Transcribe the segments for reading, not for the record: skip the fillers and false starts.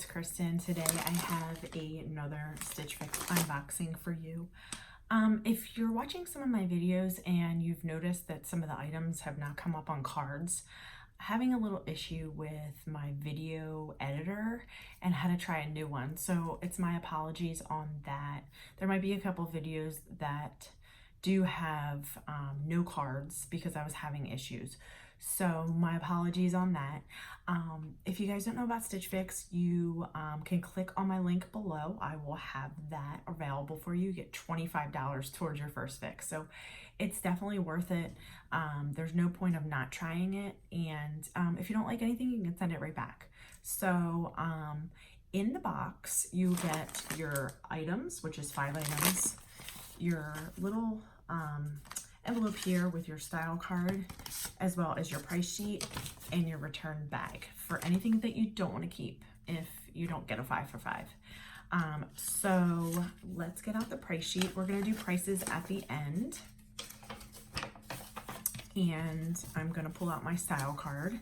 it's Kristen. Today I have another StitchFix unboxing for you. If you're watching some of my videos and you've noticed that some of the items have not come up on cards, having a little issue with my video editor and how to try a new one. So it's my apologies on that. There might be a couple videos that do have no cards because I was having issues. So my apologies on that. If you guys don't know about StitchFix, you can click on my link below. I will have that available for you. You get $25 towards your first fix. So it's definitely worth it. There's no point of not trying it. And if you don't like anything, you can send it right back. So in the box, you get your items, which is 5 items, your little envelope here with your style card, as well as your price sheet and your return bag for anything that you don't want to keep if you don't get a 5 for 5. So let's get out the price sheet. We're going to do prices at the end. And I'm going to pull out my style card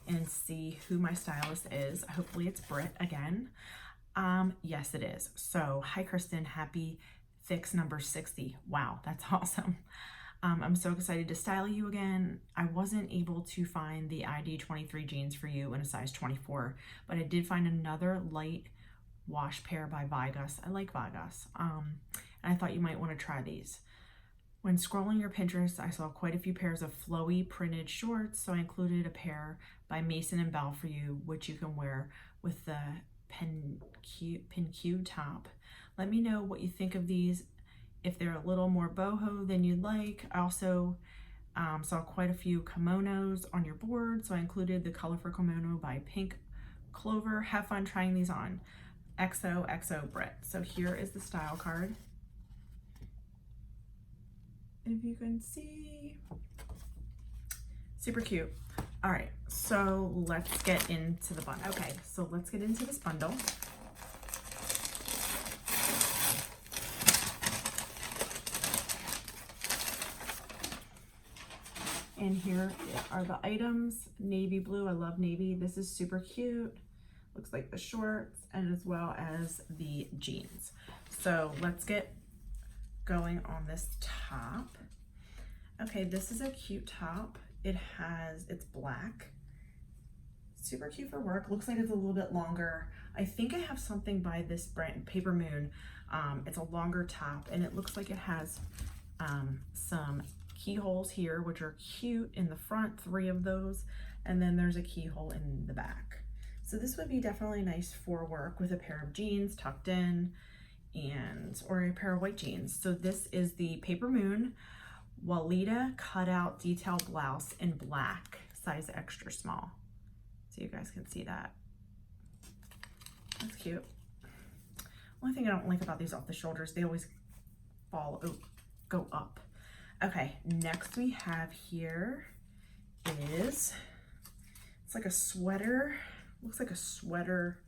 and see who my stylist is. Hopefully it's Britt again. Yes, it is. So, hi Kristen, happy fix number 60. Wow, that's awesome. I'm so excited to style you again. I wasn't able to find the ID 23 jeans for you in a size 24, but I did find another light wash pair by Vigas. I like Vigas. And I thought you might want to try these. When scrolling your Pinterest, I saw quite a few pairs of flowy printed shorts, so I included a pair by Mason and Bell for you, which you can wear with the pin Q top. Let me know what you think of these, if they're a little more boho than you'd like. I also saw quite a few kimonos on your board, so I included the Colorful Kimono by Pink Clover. Have fun trying these on. XOXO Britt. So here is the style card. If you can see, super cute. All right, so let's get into the bundle. Okay, so let's get into this bundle. And here are the items. Navy blue, I love navy. This is super cute. Looks like the shorts and as well as the jeans. So let's get going on this top. Okay, this is a cute top. It's black. Super cute for work. Looks like it's a little bit longer. I think I have something by this brand, Paper Moon. It's a longer top and it looks like it has some keyholes here, which are cute in the front, 3 of those, and then there's a keyhole in the back. So this would be definitely nice for work with a pair of jeans tucked in or a pair of white jeans. So this is the Paper Moon Walita cutout detail blouse in black, size extra small. So you guys can see that. That's cute. Only thing I don't like about these off the shoulders, they always go up. Okay, next we have here is, it's like a sweater, looks like a sweater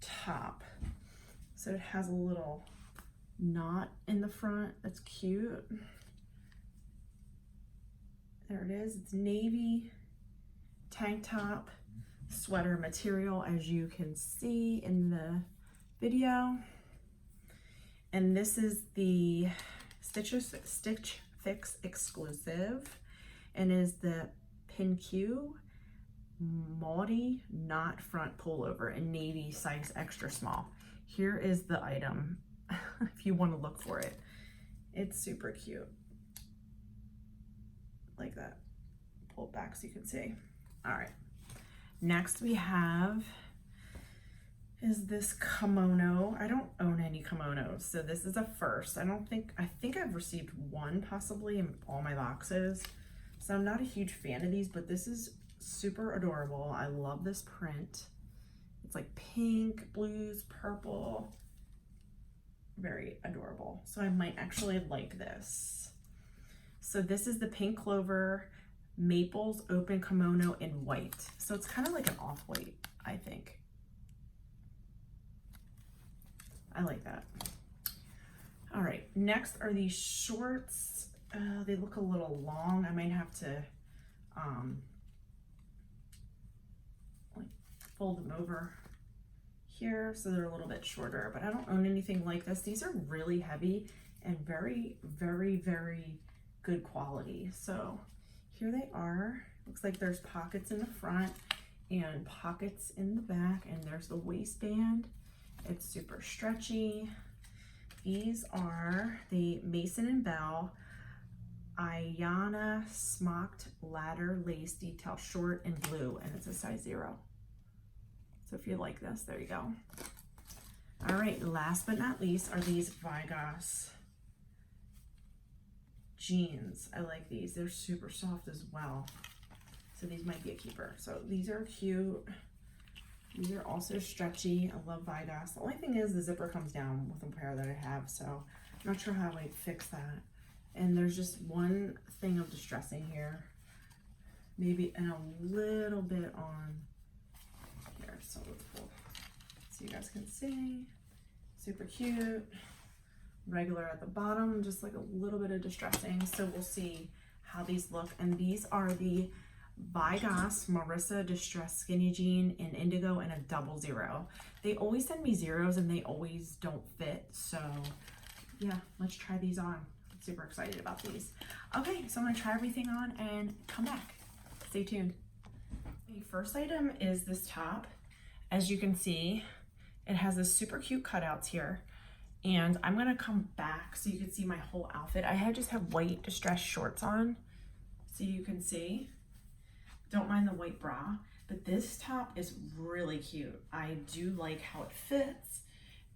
top. So it has a little knot in the front, that's cute. There it is, it's navy tank top, sweater material as you can see in the video. And this is the StitchFix exclusive and is the Pin Q Maudie knot front pullover in navy, size extra small. Here is the item if you want to look for it. It's super cute. Like that. Pull it back so you can see. All right. Next we have is this kimono. I don't own any kimonos, so this is a first. I think I've received one possibly in all my boxes. So I'm not a huge fan of these, but this is super adorable. I love this print. It's like pink, blues, purple. Very adorable. So I might actually like this. So this is the Pink Clover Maples open kimono in white. So it's kind of like an off-white, I think. I like that. All right, next are these shorts. They look a little long. I might have to like fold them over here, so they're a little bit shorter, but I don't own anything like this. These are really heavy and very, very, very good quality. So here they are. Looks like there's pockets in the front and pockets in the back, and there's the waistband. It's super stretchy. These are the Mason & Bell Ayana Smocked Ladder Lace Detail Short in blue, and it's a size 0. So if you like this, there you go. All right, last but not least are these Vigos jeans. I like these. They're super soft as well. So these might be a keeper. So these are cute. These are also stretchy. I love Vigos. The only thing is the zipper comes down with the pair that I have, so I'm not sure how I fix that. And there's just one thing of distressing here, maybe, and a little bit on here. So let's pull so you guys can see. Super cute. Regular at the bottom, just like a little bit of distressing. So we'll see how these look. And these are the Vigos Marissa Distress Skinny Jean in indigo and a 00. They always send me 0s and they always don't fit. So yeah, let's try these on. I'm super excited about these. Okay, so I'm gonna try everything on and come back. Stay tuned. The first item is this top. As you can see, it has this super cute cutouts here. And I'm gonna come back so you can see my whole outfit. I just have white distressed shorts on, so you can see. Don't mind the white bra, but this top is really cute. I do like how it fits.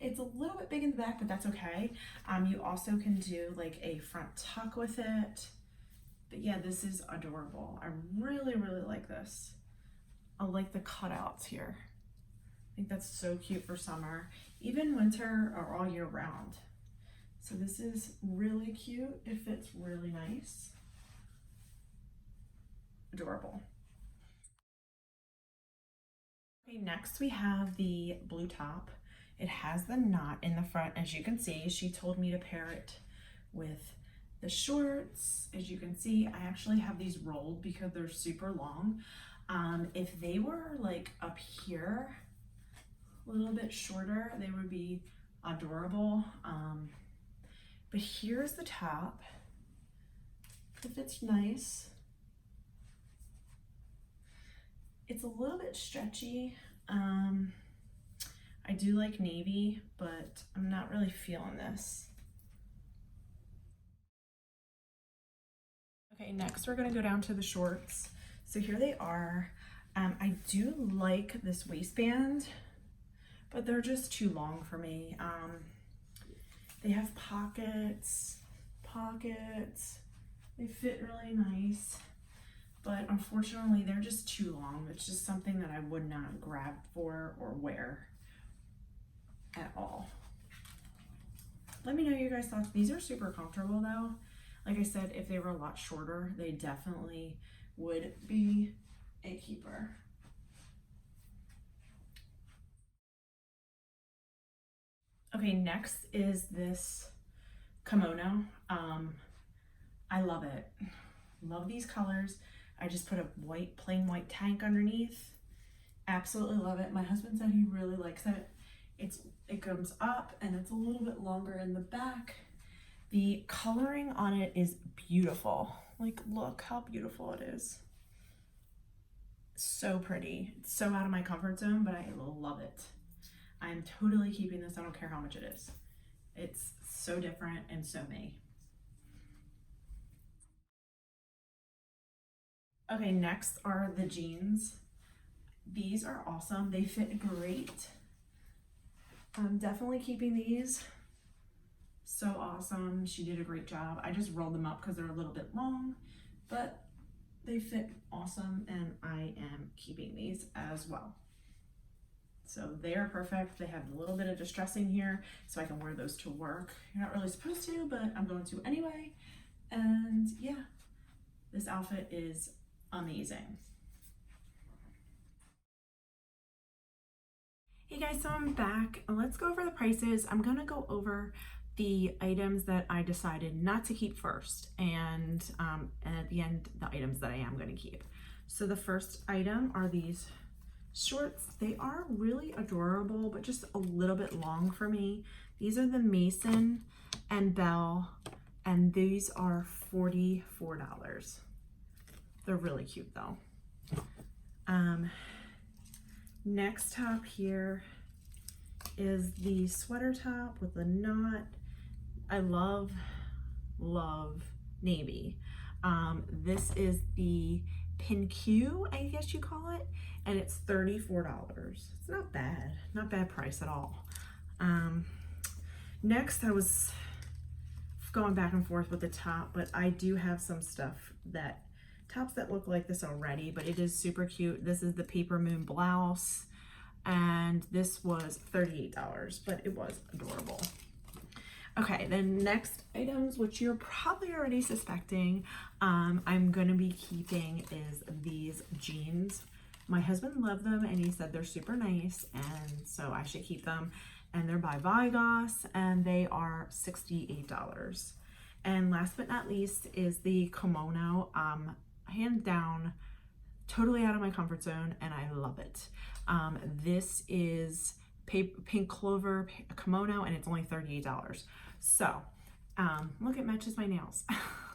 It's a little bit big in the back, but that's okay. You also can do like a front tuck with it. But yeah, this is adorable. I really, really like this. I like the cutouts here. I think that's so cute for summer, even winter or all year round. So this is really cute. It fits really nice. Adorable. Okay, next we have the blue top. It has the knot in the front, as you can see. She told me to pair it with the shorts. As you can see, I actually have these rolled because they're super long. If they were like up here, a little bit shorter, they would be adorable. But here's the top. It fits nice. It's a little bit stretchy. I do like navy, but I'm not really feeling this. Okay, next we're gonna go down to the shorts. So here they are. I do like this waistband, but they're just too long for me. They have pockets. They fit really nice, but unfortunately they're just too long. It's just something that I would not grab for or wear at all. Let me know your guys' thoughts. These are super comfortable though. Like I said, if they were a lot shorter, they definitely would be a keeper. Okay, next is this kimono. I love it. Love these colors. I just put a plain white tank underneath. Absolutely love it. My husband said he really likes it. It comes up and it's a little bit longer in the back. The coloring on it is beautiful. Like, look how beautiful it is. So pretty. It's so out of my comfort zone, but I love it. I'm totally keeping this. I don't care how much it is. It's so different and so me. Okay, next are the jeans. These are awesome. They fit great. I'm definitely keeping these. So awesome. She did a great job. I just rolled them up because they're a little bit long, but they fit awesome, and I am keeping these as well. So they are perfect. They have a little bit of distressing here, so I can wear those to work. You're not really supposed to, but I'm going to anyway. And yeah, this outfit is amazing. Hey guys, so I'm back. Let's go over the prices. I'm gonna go over the items that I decided not to keep first, and at the end, the items that I am gonna keep. So the first item are these shorts. They are really adorable, but just a little bit long for me. These are the Mason and Bell, and these are $44. They're really cute though. Next top here is the sweater top with the knot. I love navy. This is the pin Q, I guess you call it, and it's $34. It's not bad price at all. Next, I was going back and forth with the top, but I do have some stuff tops that look like this already, but it is super cute. This is the Paper Moon blouse, and this was $38, but it was adorable. Okay, the next items, which you're probably already suspecting, I'm gonna be keeping is these jeans. My husband loved them and he said they're super nice, and so I should keep them. And they're by Vigos, and they are $68. And last but not least is the kimono. Hands down, totally out of my comfort zone, and I love it. This is Pink Clover kimono, and it's only $38. So look, it matches my nails.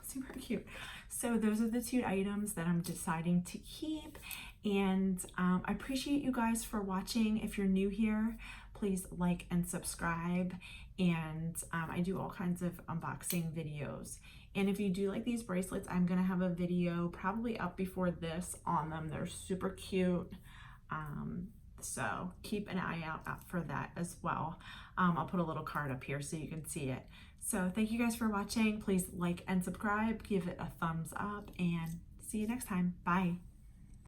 Super cute. So those are the two items that I'm deciding to keep, and I appreciate you guys for watching. If you're new here, please like and subscribe, and I do all kinds of unboxing videos. And if you do like these bracelets, I'm gonna have a video probably up before this on them. They're super cute. So keep an eye out for that as well. I'll put a little card up here so you can see it. So thank you guys for watching. Please like and subscribe, give it a thumbs up, and see you next time. Bye.